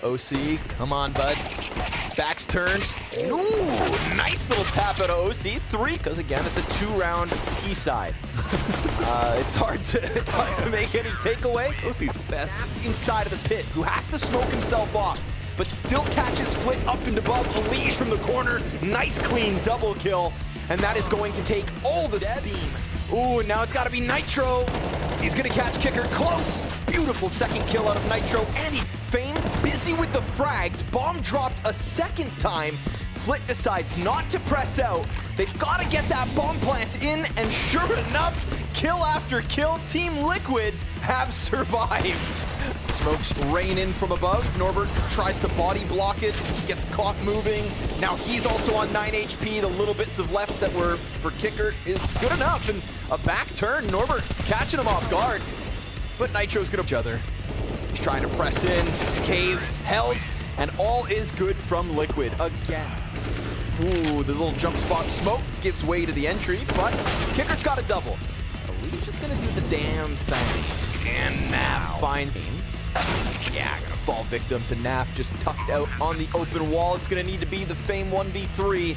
OC, come on, bud. Backs turned. Ooh, nice little tap out of OC. 3, because again, it's a 2-round T side. It's hard to make any takeaway. OC's best inside of the pit, who has to smoke himself off, but still catches Flit up and above. Unleash from the corner. Nice clean double kill. And that is going to take all the steam. Ooh, and now it's got to be Nitro. He's going to catch Kicker close. Beautiful second kill out of Nitro. And he famed busy with the frags. Bomb dropped a second time. Flit decides not to press out. They've got to get that bomb plant in. And sure enough, kill after kill, Team Liquid have survived. Smokes rain in from above. Norbert tries to body block it. Gets caught moving. Now he's also on 9 HP. The little bits of left that were for Kicker is good enough. And a back turn. Norbert catching him off guard. But Nitro's gonna each other. He's trying to press in. Cave held. And all is good from Liquid again. Ooh, the little jump spot smoke gives way to the entry, but Kicker's got a double. Elite's just gonna do the damn thing. And Naf finds him. Yeah, gonna fall victim to Naf, just tucked out on the open wall. It's gonna need to be the Fame 1v3,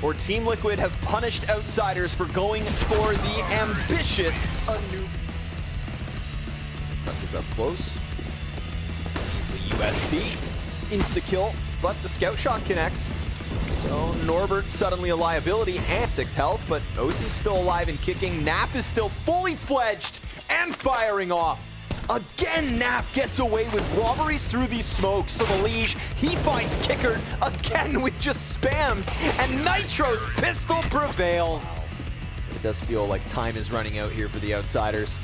or Team Liquid have punished outsiders for going for the ambitious Anubis. Presses up close. Easily USP. Insta-kill, but the scout shot connects. So Norbert suddenly a liability and 6 health, but OC's still alive and kicking. Naf is still fully fledged and firing off. Again, Naf gets away with robberies through these smokes. So Elige, he finds Kicker again with just spams, and Nitro's pistol prevails. It does feel like time is running out here for the outsiders.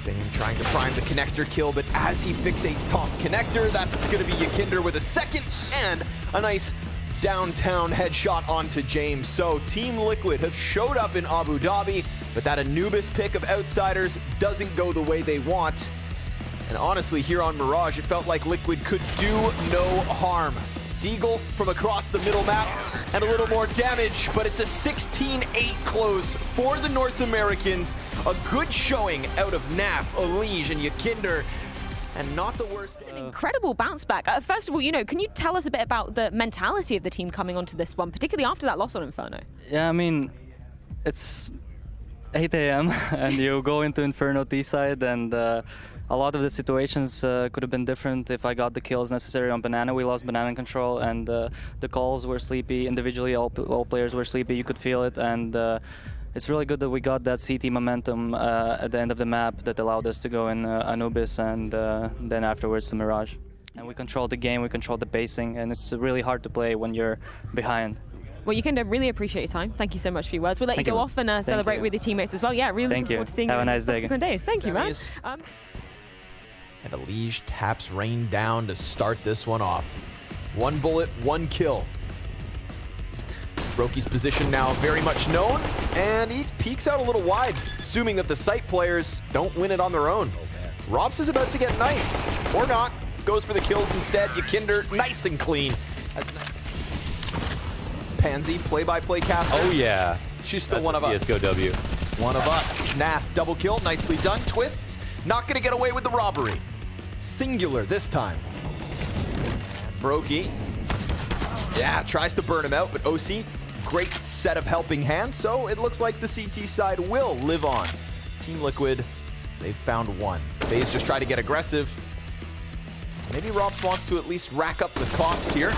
Fame trying to prime the connector kill, but as he fixates top connector, that's gonna be Yakinder with a second and a nice downtown headshot onto James. So Team Liquid have showed up in Abu Dhabi, but that Anubis pick of outsiders doesn't go the way they want. And honestly, here on Mirage, it felt like Liquid could do no harm. Deagle from across the middle map, and a little more damage, but it's a 16-8 close for the North Americans. A good showing out of Naf, Elige, and Yakinder, and not the worst. An incredible bounce back. First of all, can you tell us a bit about the mentality of the team coming onto this one, particularly after that loss on Inferno? Yeah, I mean, it's 8 a.m. and you go into Inferno T-side, and a lot of the situations could have been different if I got the kills necessary on Banana. We lost Banana control, and the calls were sleepy. Individually, all players were sleepy. You could feel it, and it's really good that we got that CT momentum at the end of the map that allowed us to go in Anubis and then afterwards to Mirage. And we controlled the game, we controlled the pacing, and it's really hard to play when you're behind. Well, you can really appreciate your time. Thank you so much for your words. We'll let you go off and celebrate with your teammates as well. Yeah, really looking forward to seeing you in the subsequent days. Thank you, man. And Elige taps Rain down to start this one off. 1 bullet, 1 kill. Brokey's position now very much known, and he peeks out a little wide, assuming that the site players don't win it on their own. Robs is about to get knifed, or not. Goes for the kills instead. Yakinder, nice and clean. Pansy, play-by-play caster. Oh yeah. She's still one of us. CSGO W. One of us. Naf, double kill, nicely done. Twists, not gonna get away with the robbery. Singular this time. Brokey, yeah, tries to burn him out, but OC, great set of helping hands, so it looks like the CT side will live on. Team Liquid, they've found one. FaZe just try to get aggressive. Maybe Robs wants to at least rack up the cost here.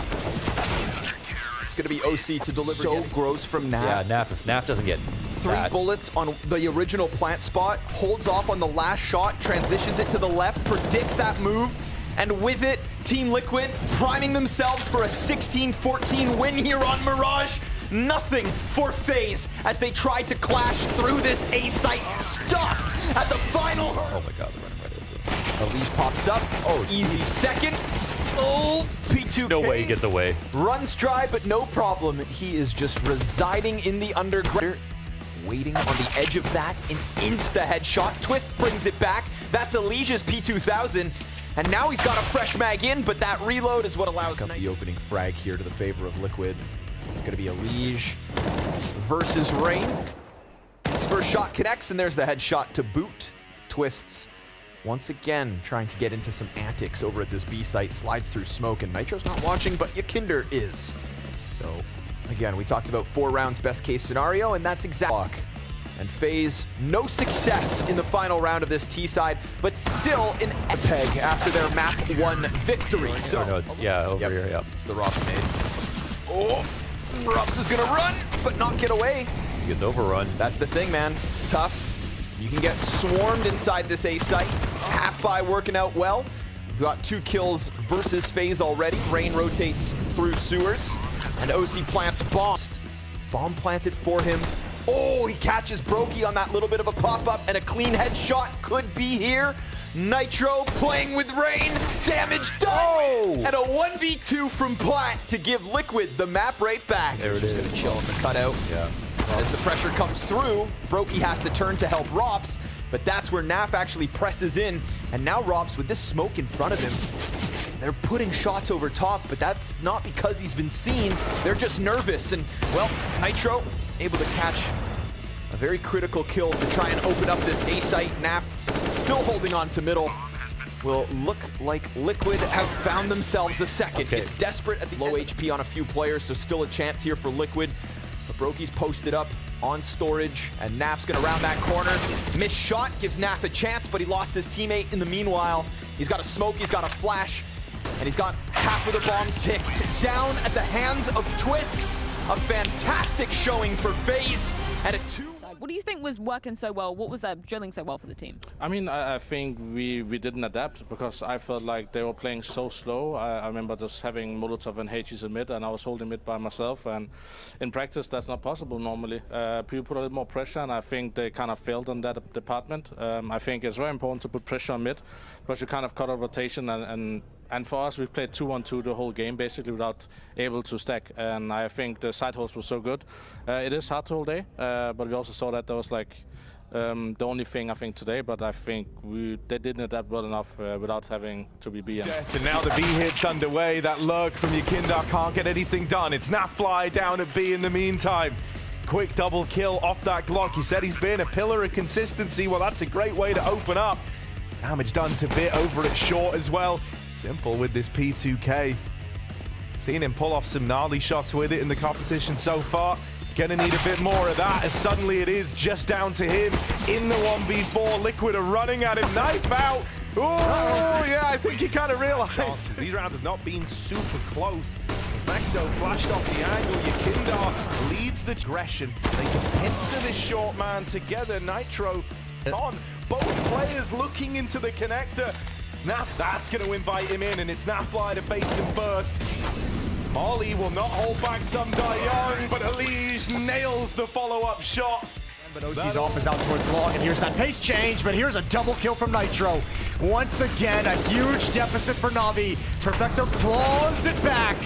It's gonna be OC to deliver. So gross from Naf. Yeah, Naf, if Naf doesn't get 3 bullets on the original plant spot, holds off on the last shot, transitions it to the left, predicts that move, and with it, Team Liquid priming themselves for a 16-14 win here on Mirage. Nothing for FaZe as they tried to clash through this A site, stuffed at the final. Oh my god, Elige pops up. Oh, easy second. Oh, P2K. No way he gets away. Runs dry, but no problem. He is just residing in the underground. Waiting on the edge of that, an insta headshot. Twist brings it back. That's Elige's P2000. And now he's got a fresh mag in, but that reload is what allows the opening frag here to the favor of Liquid. It's going to be Elige versus Rain. His first shot connects, and there's the headshot to boot. Twists once again trying to get into some antics over at this B site, slides through smoke, and Nitro's not watching, but Yakinder is. So, again, we talked about 4 rounds best case scenario, and that's exactly. And FaZe, no success in the final round of this T side, but still an peg after their map 1 victory. So, no, it's, yeah, over here, yep. It's the Rops nade. Oh, Rops is gonna run, but not get away. He gets overrun. That's the thing, man. It's tough. You can get swarmed inside this A site. Half by working out well. We've got 2 kills versus FaZe already. Rain rotates through sewers, and OC plants bomb. Bomb planted for him. Oh, he catches Brokey on that little bit of a pop-up, and a clean headshot could be here. Nitro playing with Rain. Damage done. Oh. And a 1v2 from Plant to give Liquid the map right back. There it is. Just gonna chill in the cutout. Yeah. As the pressure comes through, Brokey has to turn to help Rops, but that's where Naf actually presses in, and now Rops, with this smoke in front of him, they're putting shots over top, but that's not because he's been seen. They're just nervous, and, well, Nitro able to catch a very critical kill to try and open up this A site. Naf still holding on to middle. Will look like Liquid have found themselves a second. Okay. It's desperate at the low HP on a few players, so still a chance here for Liquid. But Brokey's posted up on storage, and Naf's gonna round that corner. Missed shot gives Naf a chance, but he lost his teammate in the meanwhile. He's got a smoke, he's got a flash, and he's got half of the bomb ticked down at the hands of Twists. A fantastic showing for FaZe, and a 2. What do you think was working so well? What was drilling so well for the team? I mean, I think we didn't adapt because I felt like they were playing so slow. I remember just having Molotov and H's in mid, and I was holding mid by myself. And in practice, that's not possible normally. People put a little more pressure, and I think they kind of failed on that department. I think it's very important to put pressure on mid, because you kind of cut a rotation and for us, we played 2-on-2 the whole game, basically, without able to stack. And I think the side holds were so good. It is hard to hold A, but we also saw that there was like the only thing, I think, today. But I think they didn't adapt well enough without having to be B. And now the B hit's underway. That lurk from Yakinder can't get anything done. It's Nafly down at B in the meantime. Quick double kill off that Glock. He said he's been a pillar of consistency. Well, that's a great way to open up. Damage done to Bit over at short as well. Simple with this P2K. Seen him pull off some gnarly shots with it in the competition so far. Gonna need a bit more of that, as suddenly it is just down to him in the 1v4. Liquid are running at him, knife out. Oh, yeah, I think he kind of realized. These rounds have not been super close. Vecto flashed off the angle. Yakinder leads the aggression. They can pincer this short man together. Nitro on. Both players looking into the connector. Naf, that's going to invite him in, and it's Nafly to face him first. Molly will not hold back some Young, but Elige nails the follow-up shot. But OC's off is out towards long, and here's that pace change, but here's a double kill from Nitro. Once again, a huge deficit for Navi. Perfecto claws it back.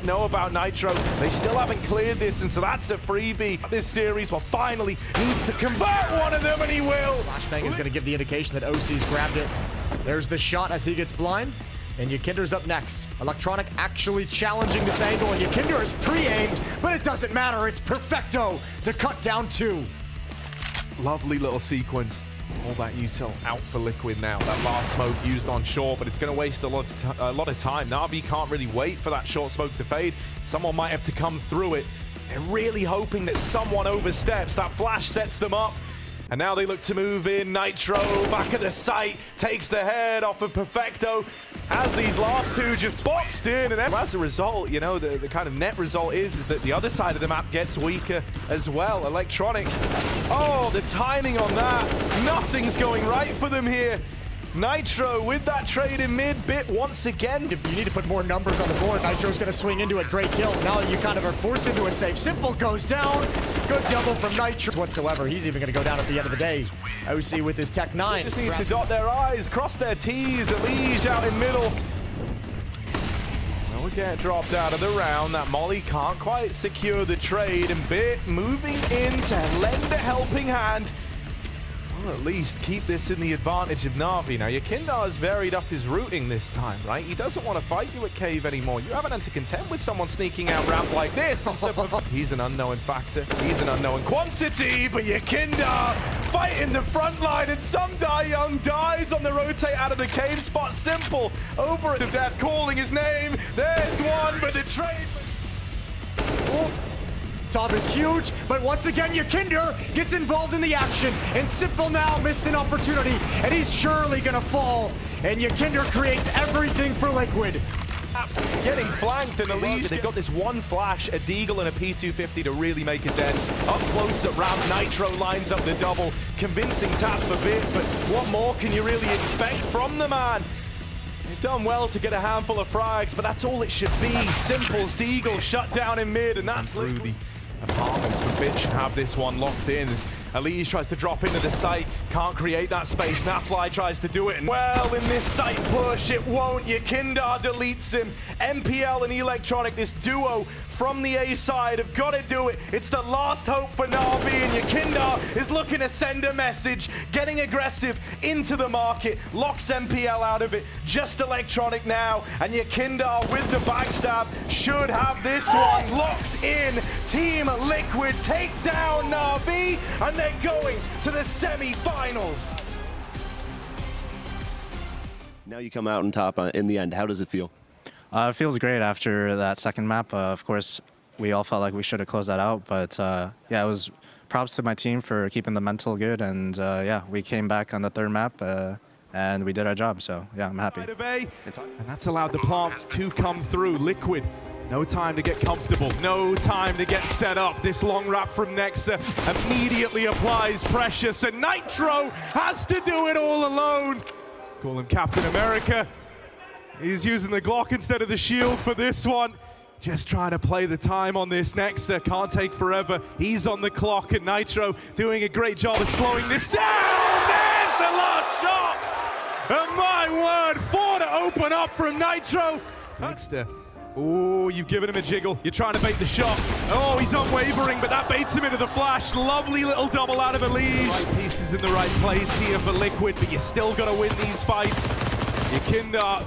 Know about Nitro, they still haven't cleared this, and so that's a freebie. This series, well, finally needs to convert one of them, and he will. Flashbang is going to give the indication that OC's grabbed it. There's the shot as he gets blind, and Yakinder's up next. Electronic actually challenging this angle, and Yakinder is pre-aimed, but it doesn't matter. It's Perfecto to cut down 2. Lovely little sequence. All that util out for Liquid now. That last smoke used on short, but it's going to waste a lot of time. Na'Vi can't really wait for that short smoke to fade. Someone might have to come through it. They're really hoping that someone oversteps. That flash sets them up. And now they look to move in. Nitro back at the site, takes the head off of Perfecto. As these last two just boxed in, and as a result, you know, the kind of net result is that the other side of the map gets weaker as well. Electronic, oh, the timing on that. Nothing's going right for them here. Nitro with that trade in mid. Bit once again. You need to put more numbers on the board. Nitro's going to swing into it. Great kill. Now you kind of are forced into a save. Simple goes down. Good double from Nitro whatsoever. He's even going to go down at the end of the day. OC with his Tech 9. Just need to dot their I's, cross their T's. Elige out in middle. Well, we get dropped out of the round. That Molly can't quite secure the trade. And Bit moving in to lend a helping hand. Well, at least keep this in the advantage of Na'Vi. Now, Yakinder has varied up his routing this time, right? He doesn't want to fight you at Cave anymore. You haven't had to contend with someone sneaking out ramp like this. He's an unknown factor. He's an unknown quantity, but Yakinder fight in the front line, and some die young dies on the rotate out of the cave spot. Simple over at the death, calling his name. There's one, but the trade. Top is huge, but once again, Yakinder gets involved in the action, and Simple now missed an opportunity, and he's surely gonna fall, and Yakinder creates everything for Liquid. Getting flanked, and Elise, they've got this one flash, a Deagle and a P250 to really make a dent. Up close at ramp, Nitro lines up the double, convincing tap a bit, but what more can you really expect from the man? They've done well to get a handful of frags, but that's all it should be. Simple's Deagle shut down in mid, and that's through the apartments, but Bitch should have this one locked in as Elise tries to drop into the site, can't create that space. Snapfly tries to do it, and well, in this site push, it won't. Yakinder deletes him. MPL and Electronic, this duo from the A side, have got to do it. It's the last hope for Na'Vi, and Yakinder is looking to send a message, getting aggressive into the market, locks MPL out of it. Just Electronic now, and Yakinder with the backstab should have this one locked in. Team Liquid take down Na'Vi, and they're going to the semi-finals. Now you come out on top in the end. How does it feel? It feels great after that second map. Of course, we all felt like we should have closed that out, but yeah, it was props to my team for keeping the mental good, and yeah, we came back on the third map, and we did our job, so yeah, I'm happy. And that's allowed the plant to come through. Liquid, no time to get comfortable, no time to get set up. This long wrap from Nexa immediately applies pressure, so Nitro has to do it all alone. Call him Captain America. He's using the Glock instead of the shield for this one. Just trying to play the time on this. Nexa can't take forever. He's on the clock, and Nitro doing a great job of slowing this down. There's the last shot. And my word, 4 to open up from Nitro. Nexa. Oh, you've given him a jiggle. You're trying to bait the shot. Oh, he's unwavering, but that baits him into the flash. Lovely little double out of Elise. Right pieces in the right place here for Liquid, but you still got to win these fights. Yakinder,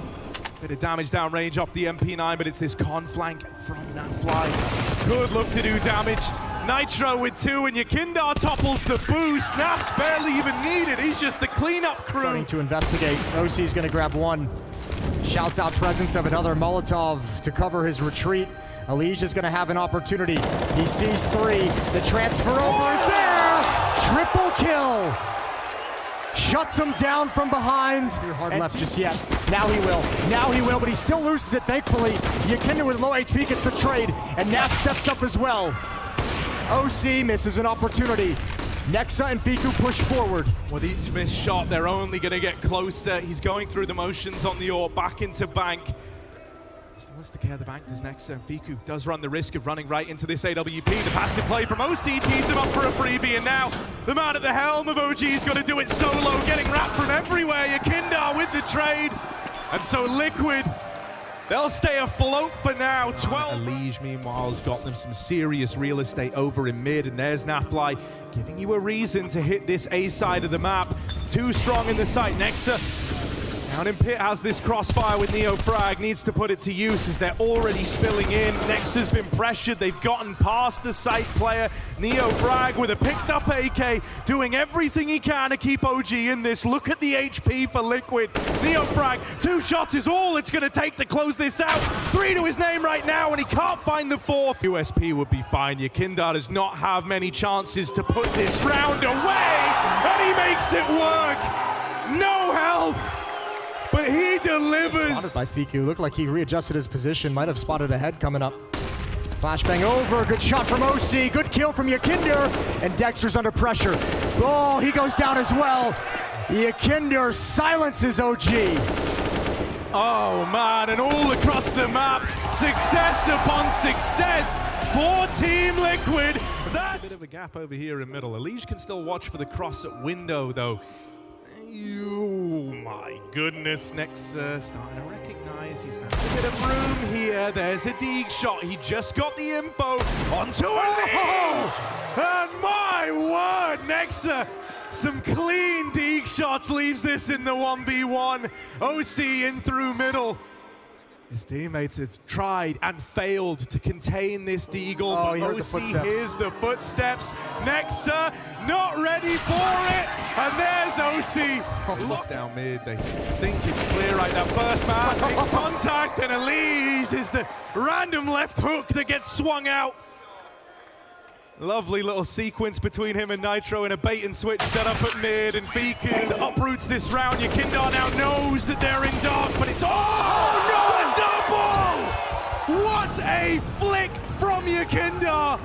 bit of damage down range off the MP9, but it's this con flank from Snapfly. Good look to do damage. Nitro with 2, and Yakinder topples the boost. Snap's barely even needed. He's just the cleanup crew. Starting to investigate. OC's gonna grab one. Shouts out presence of another Molotov to cover his retreat. Alicia's gonna have an opportunity. He sees 3. The transfer over is there. Triple kill. Shuts him down from behind. You're hard left just yet. Now he will. Now he will, but he still loses it, thankfully. Yakinder with low HP gets the trade, and Nap steps up as well. OC misses an opportunity. Nexa and Fiku push forward. With each missed shot, they're only going to get closer. He's going through the motions on the AWP, back into Bank. Still has to care the Bank, does Nexa, and Fiku does run the risk of running right into this AWP. The passive play from OC tees him up for a freebie, and now the man at the helm of OG is going to do it solo, getting wrapped from everywhere. Yakinder with the trade. And so Liquid, they'll stay afloat for now. 12. Elige, meanwhile, has got them some serious real estate over in mid, and there's Snapfly giving you a reason to hit this A side of the map. Too strong in the site. Nexa down in pit has this crossfire with Neo Frag, needs to put it to use as they're already spilling in. Nexa's been pressured, they've gotten past the site player. Neo Frag with a picked up AK, doing everything he can to keep OG in this. Look at the HP for Liquid. Neo Frag, 2 shots is all it's gonna take to close this out. 3 to his name right now, and he can't find the 4th. USP would be fine. Yakinder does not have many chances to put this round away, and he makes it work. No health, but he delivers. Spotted by Fiku. Looked like he readjusted his position. Might have spotted a head coming up. Flashbang over. Good shot from OC. Good kill from Yakinder. And Dexter's under pressure. Oh, he goes down as well. Yakinder silences OG. Oh man, and all across the map, success upon success for Team Liquid. That's a bit of a gap over here in middle. Elige can still watch for the cross at window though. Oh my goodness, Nexa starting to recognize he's found a bit of room here. There's a Deeg shot. He just got the info onto Elige. And my word, Nexa, some clean Deeg shots, leaves this in the 1v1. OC in through middle. His teammates have tried and failed to contain this Deagle, but OC hears the footsteps. Nexa not ready for it, and there's OC. Look down mid, they think it's clear right now. First man makes contact, and Elise is the random left hook that gets swung out. Lovely little sequence between him and Nitro in a bait and switch setup at mid, and Fiku uproots this round. Yakindar now knows that they're in dark, but it's the double! What a flick from Yakindar!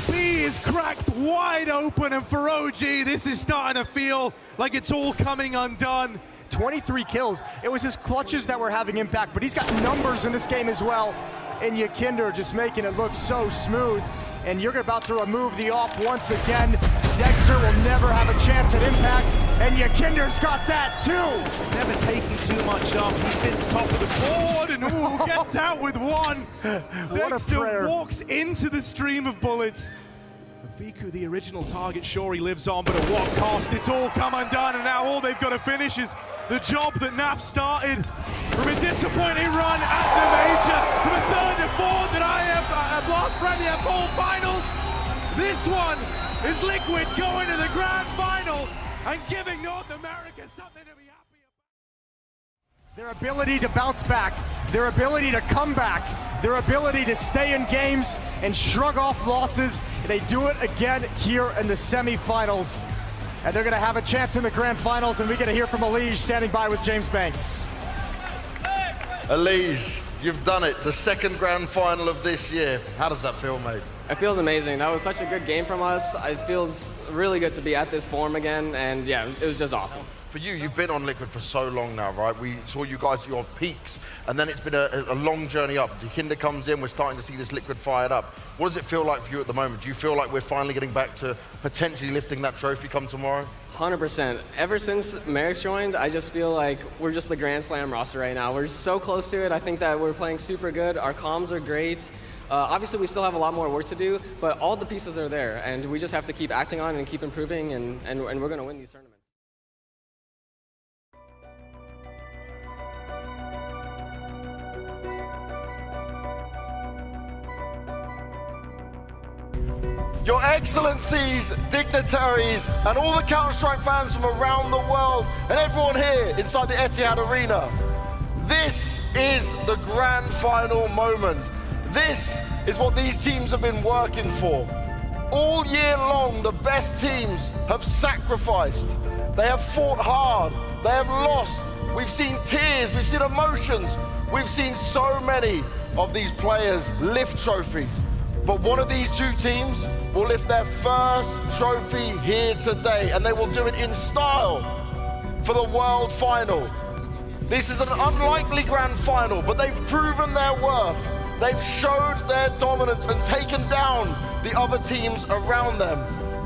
B is cracked wide open, and for OG, this is starting to feel like it's all coming undone. 23 kills. It was his clutches that were having impact, but he's got numbers in this game as well. And Yakinder just making it look so smooth. And you're about to remove the op once again. Dexter will never have a chance at impact, and Yakinder's got that too. He's never taking too much off. He sits top of the board and gets out with one. Dexter walks into the stream of bullets. Fiku, the original target, sure he lives on, but at what cost? It's all come undone, and now all they've got to finish is the job that Naf started. From a disappointing run at the major, from a third to fourth at IF Blast Premier Bowl Finals, this one is Liquid going to the grand final and giving North America something to be happy about. Their ability to bounce back, their ability to come back, their ability to stay in games and shrug off losses, they do it again here in the semifinals. And they're going to have a chance in the grand finals, and we get to hear from Elige standing by with James Banks. Elige, you've done it, the second grand final of this year. How does that feel, mate? It feels amazing. That was such a good game from us. It feels really good to be at this form again, and yeah, it was just awesome. For you, you've been on Liquid for so long now, right? We saw you guys at your peaks, and then it's been a long journey up. Yakinder comes in, we're starting to see this Liquid fired up. What does it feel like for you at the moment? Do you feel like we're finally getting back to potentially lifting that trophy come tomorrow? 100%. Ever since Merrick's joined, I just feel like we're just the Grand Slam roster right now. We're so close to it. I think that we're playing super good. Our comms are great. Obviously, we still have a lot more work to do, but all the pieces are there, and we just have to keep acting on it and keep improving, and we're going to win these tournaments. Your Excellencies, dignitaries, and all the Counter-Strike fans from around the world, and everyone here inside the Etihad Arena. This is the grand final moment. This is what these teams have been working for. All year long, the best teams have sacrificed. They have fought hard. They have lost. We've seen tears. We've seen emotions. We've seen so many of these players lift trophies. But one of these two teams will lift their first trophy here today, and they will do it in style for the World Final. This is an unlikely grand final, but they've proven their worth. They've showed their dominance and taken down the other teams around them,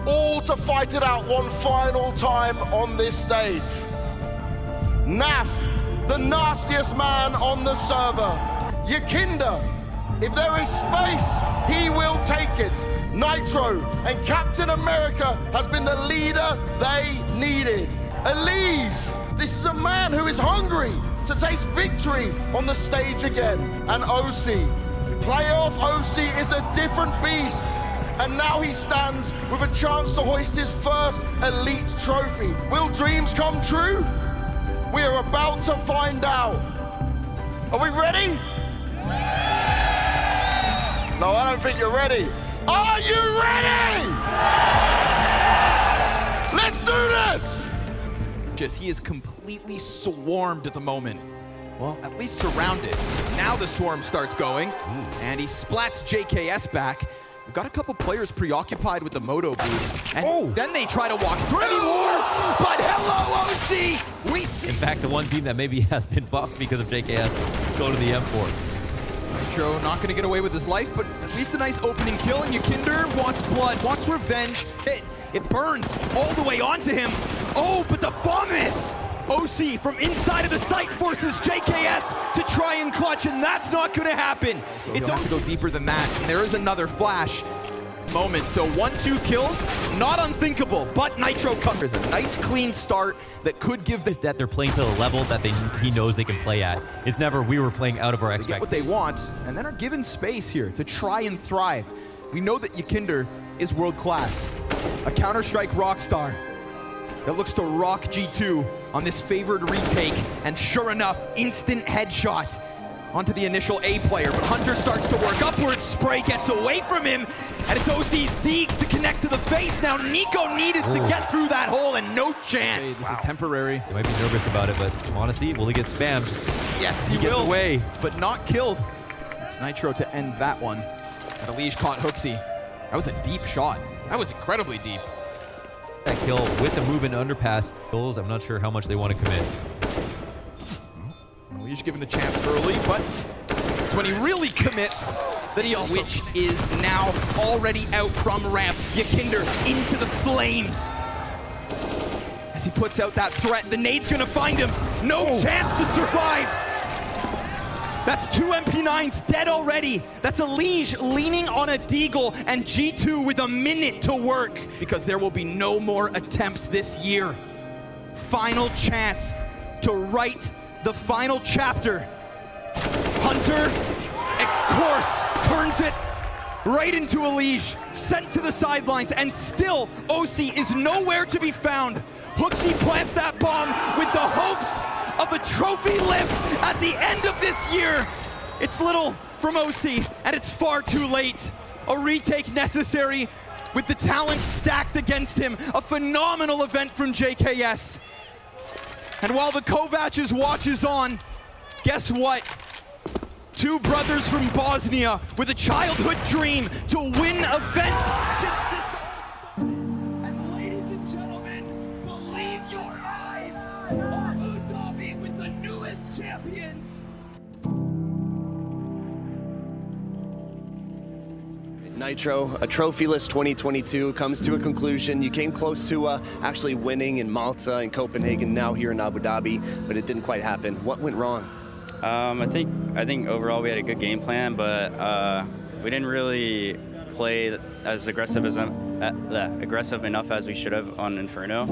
all to fight it out one final time on this stage. Naf, the nastiest man on the server. Yakinder, if there is space, he will take it. Nitro and Captain America has been the leader they needed. Elige, this is a man who is hungry to taste victory on the stage again. And OC, playoff OC is a different beast. And now he stands with a chance to hoist his first elite trophy. Will dreams come true? We are about to find out. Are we ready? No, I don't think you're ready. Are you ready? Let's do this! He is completely swarmed at the moment. Well, at least surrounded. Now the swarm starts going, and he splats JKS back. We've got a couple players preoccupied with the Moto boost, and then they try to walk through anymore, but hello, OC! We see. In fact, the one team that maybe has been buffed because of JKS go to the M4. Nitro not going to get away with his life, but at least a nice opening kill, and Yakinder wants blood, wants revenge. It burns all the way onto him. Oh, but the FAMAS! OC from inside of the site forces JKS to try and clutch, and that's not going to happen. So it's going to go deeper than that, and there is another flash. moment. So 1-2 kills, not unthinkable, but Nitro covers a nice clean start that could give this. That they're playing to the level that he knows they can play at. It's never we were playing out of our expectations. Get what they want, and then are given space here to try and thrive. We know that Ykinder is world class, a Counter-Strike rock star that looks to rock G2 on this favored retake, and sure enough, instant headshot onto the initial A player, but Hunter starts to work upwards, Spray gets away from him, and it's OC's Deek to connect to the face. Now Nico needed to get through that hole, and no chance. Hey, this is temporary. They might be nervous about it, but Monacy, will he get spammed? Yes, he will, gets away. But not killed. It's Nitro to end that one. And Elige caught Hooksy. That was a deep shot. That was incredibly deep. That kill with the move into underpass. I'm not sure how much they want to commit. Elige given a chance early, but it's when he really commits that he also, which is now already out from ramp. Ykinder into the flames. As he puts out that threat, the nade's gonna find him. No chance to survive. That's 2 MP9s dead already. That's Elige leaning on a Deagle, and G2 with a minute to work, because there will be no more attempts this year. Final chance to write the final chapter. Hunter, of course, turns it right into Elige, sent to the sidelines, and still OC is nowhere to be found. Hooksy plants that bomb with the hopes of a trophy lift at the end of this year. It's little from OC, and it's far too late. A retake necessary with the talent stacked against him. A phenomenal event from JKS. And while the Kovac's watch is on, guess what? Two brothers from Bosnia with a childhood dream to win events since this. And ladies and gentlemen, believe your eyes! Abu Dhabi with the newest champions! Nitro, a trophyless 2022 comes to a conclusion. You came close to actually winning in Malta and Copenhagen, now here in Abu Dhabi, but it didn't quite happen. What went wrong? I think overall we had a good game plan, but we didn't really play as aggressive enough as we should have on Inferno.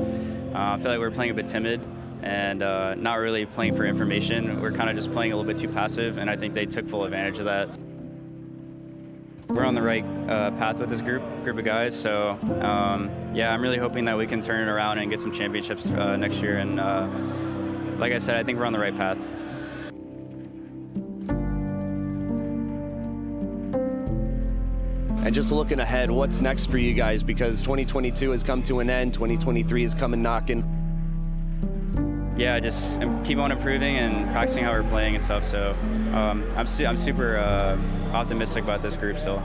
I feel like we were playing a bit timid and not really playing for information. We're kind of just playing a little bit too passive, and I think they took full advantage of that. We're on the right path with this group of guys, so yeah, I'm really hoping that we can turn it around and get some championships next year, and like I said, I think we're on the right path. And just looking ahead, what's next for you guys? Because 2022 has come to an end, 2023 is coming knocking. Yeah, just keep on improving and practicing how we're playing and stuff, so I'm super optimistic about this group still.